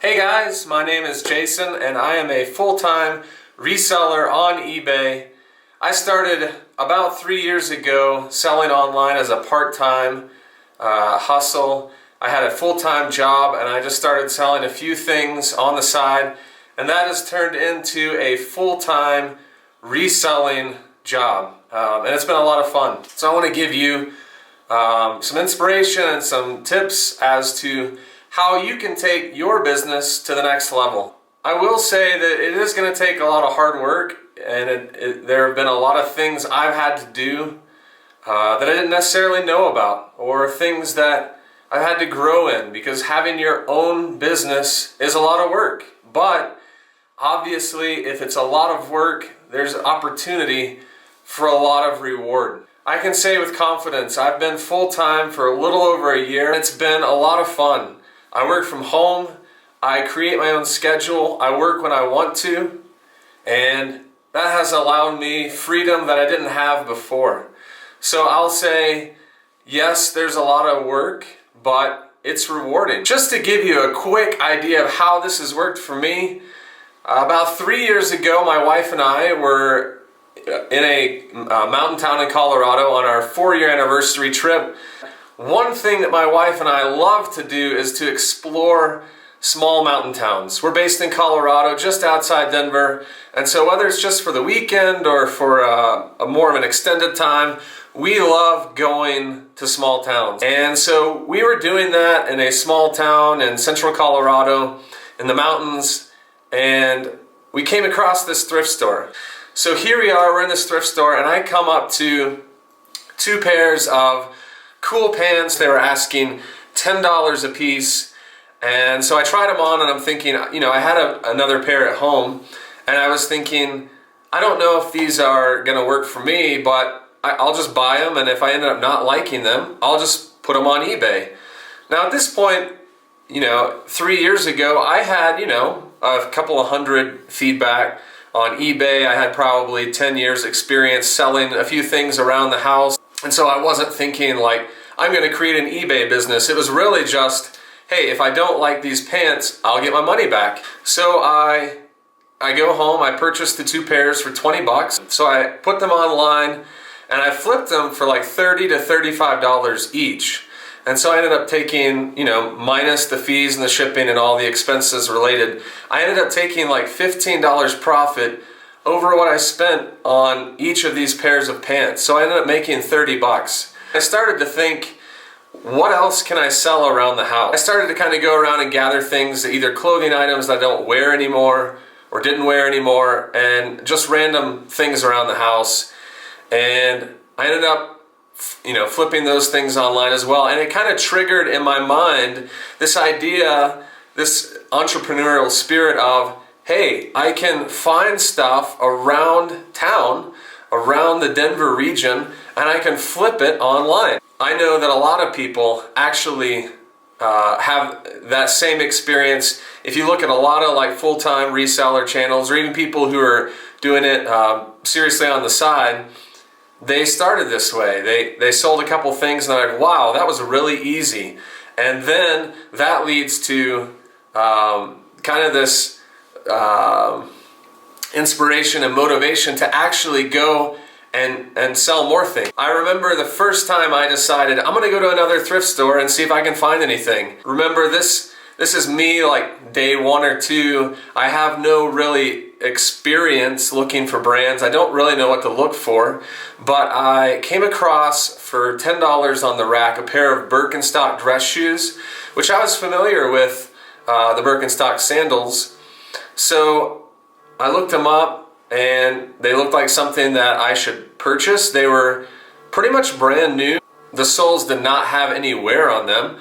Hey guys, my name is Jason and I am a full-time reseller on eBay. I started about 3 years ago selling online as a part-time hustle. I had a full-time job and I just started selling a few things on the side, and that has turned into a full-time reselling job. And it's been a lot of fun. So I want to give you some inspiration and some tips as to how you can take your business to the next level. I will say that it is going to take a lot of hard work, and there have been a lot of things I've had to do that I didn't necessarily know about, or things that I've had to grow in, because having your own business is a lot of work. But obviously, if it's a lot of work, there's opportunity for a lot of reward. I can say with confidence, I've been full-time for a little over a year. It's been a lot of fun. I work from home, I create my own schedule, I work when I want to, and that has allowed me freedom that I didn't have before. So I'll say, yes, there's a lot of work, but it's rewarding. Just to give you a quick idea of how this has worked for me, about 3 years ago, my wife and I were in a mountain town in Colorado on our 4-year anniversary trip. One thing that my wife and I love to do is to explore small mountain towns. We're based in Colorado, just outside Denver, and so whether it's just for the weekend or for a more of an extended time, we love going to small towns. And so we were doing that in a small town in central Colorado in the mountains, and we came across this thrift store. So here we are, we're in this thrift store, and I come up to 2 pairs of cool pants. They were asking $10 a piece, and so I tried them on, and I'm thinking, you know, I had another pair at home, and I was thinking, I don't know if these are gonna work for me, but I'll just buy them, and if I end up not liking them, I'll just put them on eBay. Now at this point, you know, 3 years ago, I had, you know, a couple of hundred feedback on eBay. I had probably 10 years experience selling a few things around the house. And so I wasn't thinking like, I'm going to create an eBay business. It was really just, hey, if I don't like these pants, I'll get my money back. So I go home, I purchased the 2 pairs for 20 bucks. So I put them online and I flipped them for like $30 to $35 each. And so I ended up taking, you know, minus the fees and the shipping and all the expenses related, I ended up taking like $15 profit over what I spent on each of these pairs of pants. So I ended up making 30 bucks. I started to think, what else can I sell around the house? I started to kind of go around and gather things, either clothing items that I don't wear anymore or didn't wear anymore, and just random things around the house. And I ended up, you know, flipping those things online as well. And it kind of triggered in my mind this idea, this entrepreneurial spirit of, hey, I can find stuff around town, around the Denver region, and I can flip it online. I know that a lot of people actually have that same experience. If you look at a lot of like full-time reseller channels, or even people who are doing it seriously on the side, they started this way. They sold a couple things and they're like, wow, that was really easy. And then that leads to kind of this inspiration and motivation to actually go and sell more things. I remember the first time I decided I'm gonna go to another thrift store and see if I can find anything. Remember, this is me like day 1 or 2. I have no really experience looking for brands. I don't really know what to look for, but I came across for $10 on the rack a pair of Birkenstock dress shoes, which I was familiar with, the Birkenstock sandals. So I looked them up and they looked like something that I should purchase. They were pretty much brand new. The soles did not have any wear on them,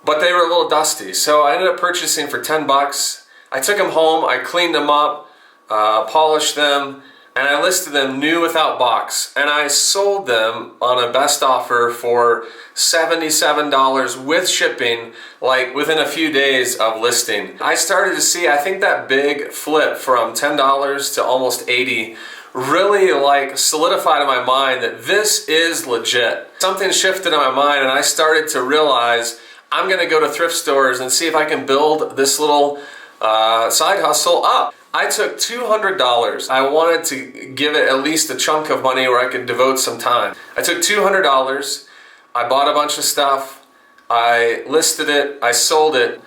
but they were a little dusty. So I ended up purchasing for 10 bucks. I took them home, I cleaned them up, polished them, and I listed them new without box. And I sold them on a best offer for $77 with shipping, like within a few days of listing. I started to see, I think that big flip from $10 to almost $80 really like solidified in my mind that this is legit. Something shifted in my mind and I started to realize I'm gonna go to thrift stores and see if I can build this little side hustle up. I took $200. I wanted to give it at least a chunk of money where I could devote some time. I took $200, I bought a bunch of stuff, I listed it, I sold it,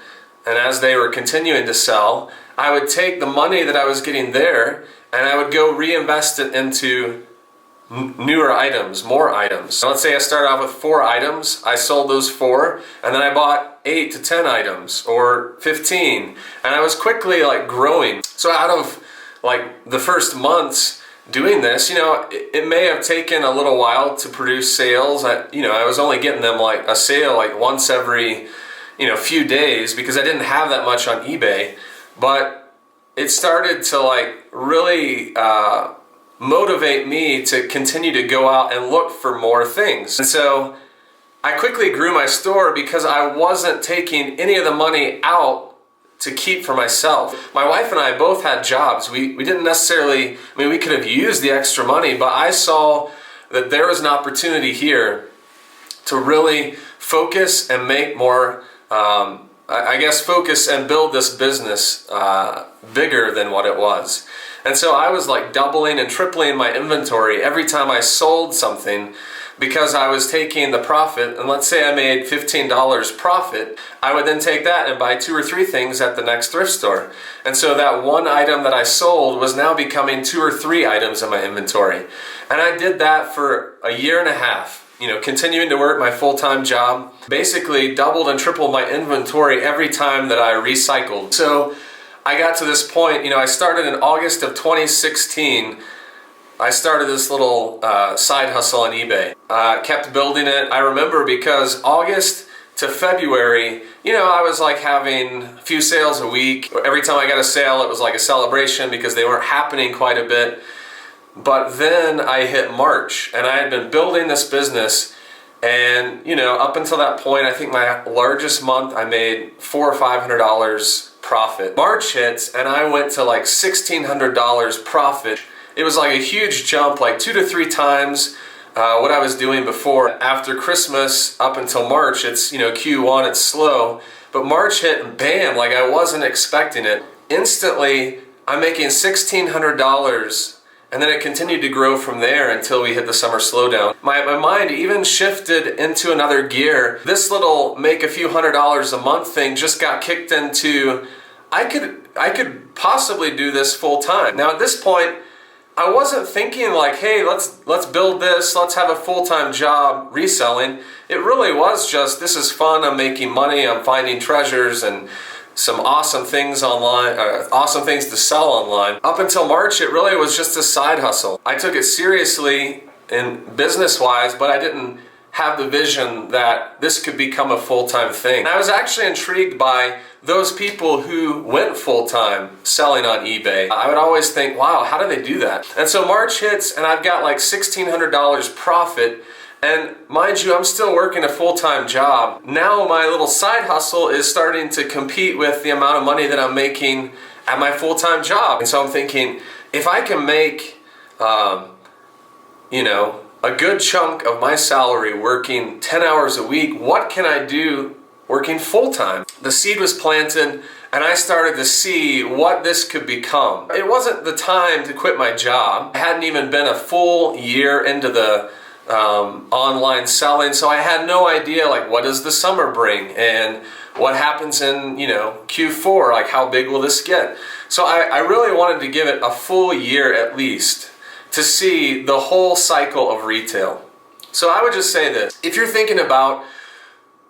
and as they were continuing to sell, I would take the money that I was getting there and I would go reinvest it into newer items, more items. So let's say I started off with 4 items, I sold those 4, and then I bought 8 to 10 items or 15, and I was quickly like growing. So out of like the first months doing this, it may have taken a little while to produce sales. I was only getting them like a sale like once every few days because I didn't have that much on eBay, but it started to like really motivate me to continue to go out and look for more things. And so I quickly grew my store because I wasn't taking any of the money out to keep for myself. My wife and I both had jobs. We didn't necessarily, we could have used the extra money, but I saw that there was an opportunity here to really focus and make more, focus and build this business bigger than what it was. And so I was like doubling and tripling my inventory every time I sold something because I was taking the profit, and let's say I made $15 profit, I would then take that and buy 2 or 3 things at the next thrift store. And so that one item that I sold was now becoming 2 or 3 items in my inventory. And I did that for a year and a half. Continuing to work my full-time job, basically doubled and tripled my inventory every time that I recycled. So I got to this point, I started in August of 2016. I started this little side hustle on eBay. Kept building it. I remember because August to February, I was like having a few sales a week. Every time I got a sale, it was like a celebration because they weren't happening quite a bit. But then I hit March, and I had been building this business, and up until that point, I think my largest month I made $400 or $500 profit. March hits, and I went to like $1,600 profit. It was like a huge jump, like 2 to 3 times what I was doing before. After Christmas up until March, it's Q1, it's slow, but March hit and bam, like I wasn't expecting it. Instantly, I'm making $1,600. And then it continued to grow from there until we hit the summer slowdown. My mind even shifted into another gear. This little make a few $100s a month thing just got kicked into, I could possibly do this full time. Now at this point, I wasn't thinking like, hey, let's build this, let's have a full-time job reselling. It really was just, this is fun, I'm making money, I'm finding treasures and some awesome things online, awesome things to sell online. Up until March, it really was just a side hustle. I took it seriously in business-wise, but I didn't have the vision that this could become a full-time thing. And I was actually intrigued by those people who went full-time selling on eBay. I would always think, wow, how do they do that? And so March hits, and I've got like $1,600 profit. And mind you, I'm still working a full-time job. Now my little side hustle is starting to compete with the amount of money that I'm making at my full-time job. And so I'm thinking, if I can make, a good chunk of my salary working 10 hours a week, what can I do working full-time? The seed was planted, and I started to see what this could become. It wasn't the time to quit my job. I hadn't even been a full year into the online selling, so I had no idea like what does the summer bring and what happens in Q4, like how big will this get. So I really wanted to give it a full year at least to see the whole cycle of retail. So I would just say this: if you're thinking about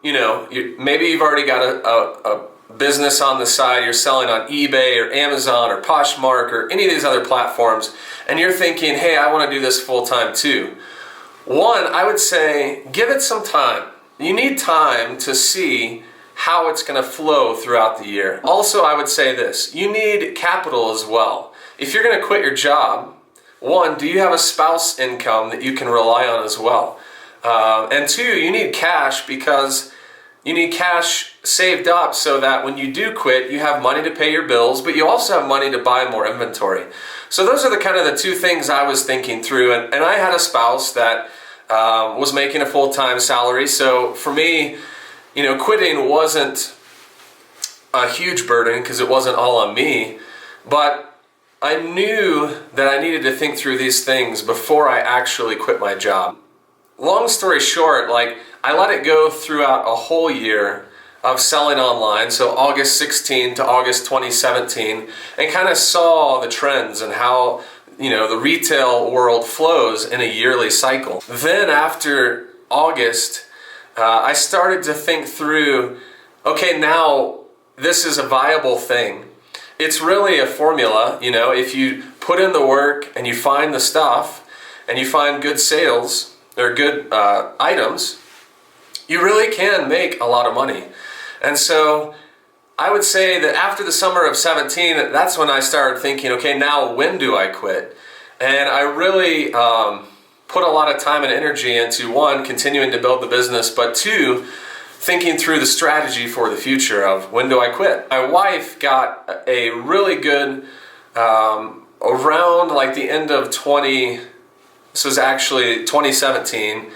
maybe you've already got a business on the side, you're selling on eBay or Amazon or Poshmark or any of these other platforms, and you're thinking, hey, I want to do this full-time too. One, I would say, give it some time. You need time to see how it's going to flow throughout the year. Also, I would say this, you need capital as well. If you're going to quit your job, one, do you have a spouse income that you can rely on as well? And two, you need cash because you need cash saved up so that when you do quit, you have money to pay your bills, but you also have money to buy more inventory. So those are the kind of the 2 things I was thinking through. And I had a spouse that was making a full-time salary. So for me, quitting wasn't a huge burden because it wasn't all on me, but I knew that I needed to think through these things before I actually quit my job. Long story short, I let it go throughout a whole year of selling online, so August 16 to August 2017, and kind of saw the trends and how the retail world flows in a yearly cycle. Then after August, I started to think through, okay, now this is a viable thing. It's really a formula, if you put in the work and you find the stuff and you find good sales or good items, you really can make a lot of money. And so I would say that after the summer of 17, that's when I started thinking, okay, now when do I quit? And I really put a lot of time and energy into, one, continuing to build the business, but two, thinking through the strategy for the future of when do I quit. My wife got a really good, around the end of this was actually 2017,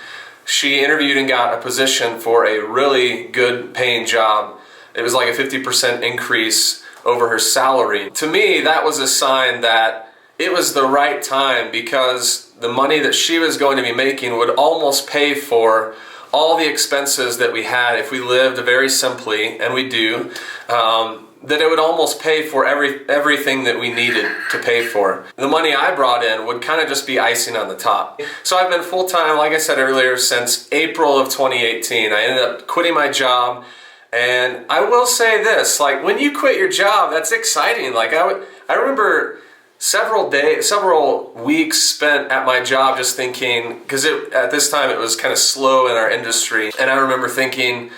she interviewed and got a position for a really good paying job. It was like a 50% increase over her salary. To me, that was a sign that it was the right time, because the money that she was going to be making would almost pay for all the expenses that we had if we lived very simply, and we do, that it would almost pay for everything that we needed to pay for. The money I brought in would kind of just be icing on the top. So I've been full-time, like I said earlier, since April of 2018. I ended up quitting my job, and I will say this, when you quit your job, that's exciting. I remember several weeks spent at my job just thinking, because at this time it was kind of slow in our industry, and I remember thinking,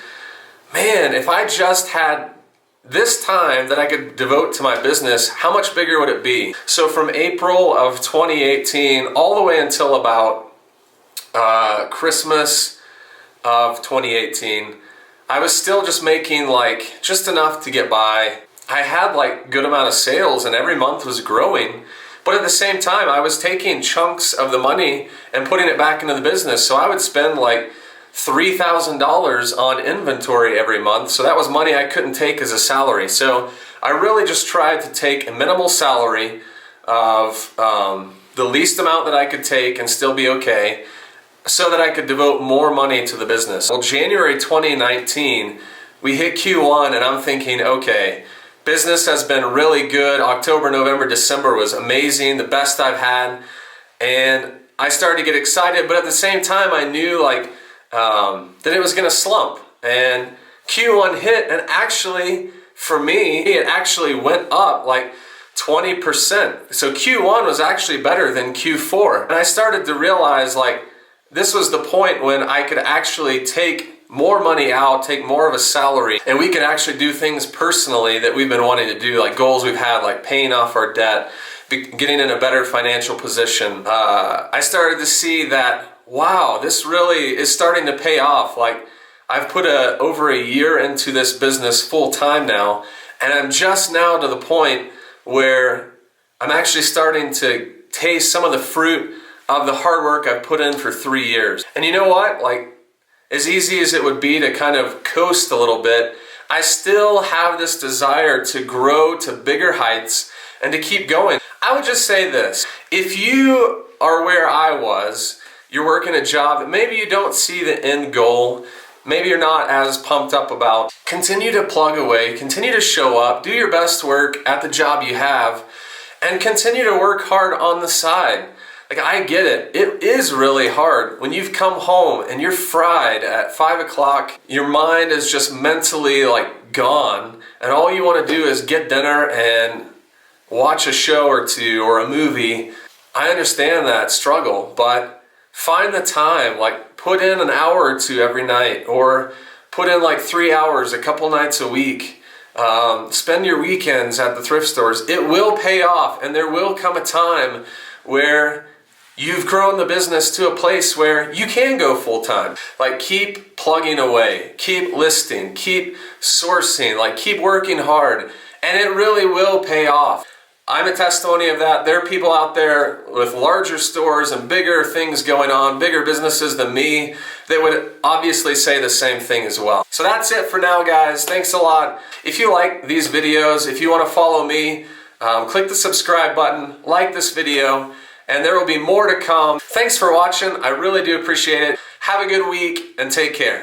man, if I just had this time that I could devote to my business, how much bigger would it be? So from April of 2018 all the way until about Christmas of 2018, I was still just making just enough to get by. I had good amount of sales and every month was growing, but at the same time I was taking chunks of the money and putting it back into the business. So I would spend $3,000 on inventory every month, so that was money I couldn't take as a salary. So I really just tried to take a minimal salary of the least amount that I could take and still be okay, so that I could devote more money to the business. Well, January 2019, we hit Q1, and I'm thinking, okay, business has been really good. October, November, December was amazing, the best I've had, and I started to get excited, but at the same time I knew that it was going to slump. And Q1 hit, and actually for me it actually went up 20%. So Q1 was actually better than Q4, and I started to realize this was the point when I could actually take more money out, take more of a salary, and we could actually do things personally that we've been wanting to do, goals we've had, paying off our debt, getting in a better financial position. I started to see that, wow, this really is starting to pay off. I've put over a year into this business full time now, and I'm just now to the point where I'm actually starting to taste some of the fruit of the hard work I've put in for 3 years. And you know what? As easy as it would be to kind of coast a little bit, I still have this desire to grow to bigger heights and to keep going. I would just say this, if you are where I was, you're working a job that maybe you don't see the end goal, maybe you're not as pumped up about, continue to plug away, continue to show up, do your best work at the job you have, and continue to work hard on the side. I get it. It is really hard when you've come home and you're fried at 5 o'clock. Your mind is just mentally gone, and all you want to do is get dinner and watch a show or two or a movie. I understand that struggle, but find the time. Put in an hour or two every night, or put in 3 hours a couple nights a week. Spend your weekends at the thrift stores. It will pay off, and there will come a time where you've grown the business to a place where you can go full-time. Keep plugging away, keep listing, keep sourcing, keep working hard, and it really will pay off. I'm a testimony of that. There are people out there with larger stores and bigger things going on, bigger businesses than me, that would obviously say the same thing as well. So that's it for now, guys. Thanks a lot. If you like these videos, if you want to follow me, click the subscribe button, like this video, and there will be more to come. Thanks for watching. I really do appreciate it. Have a good week and take care.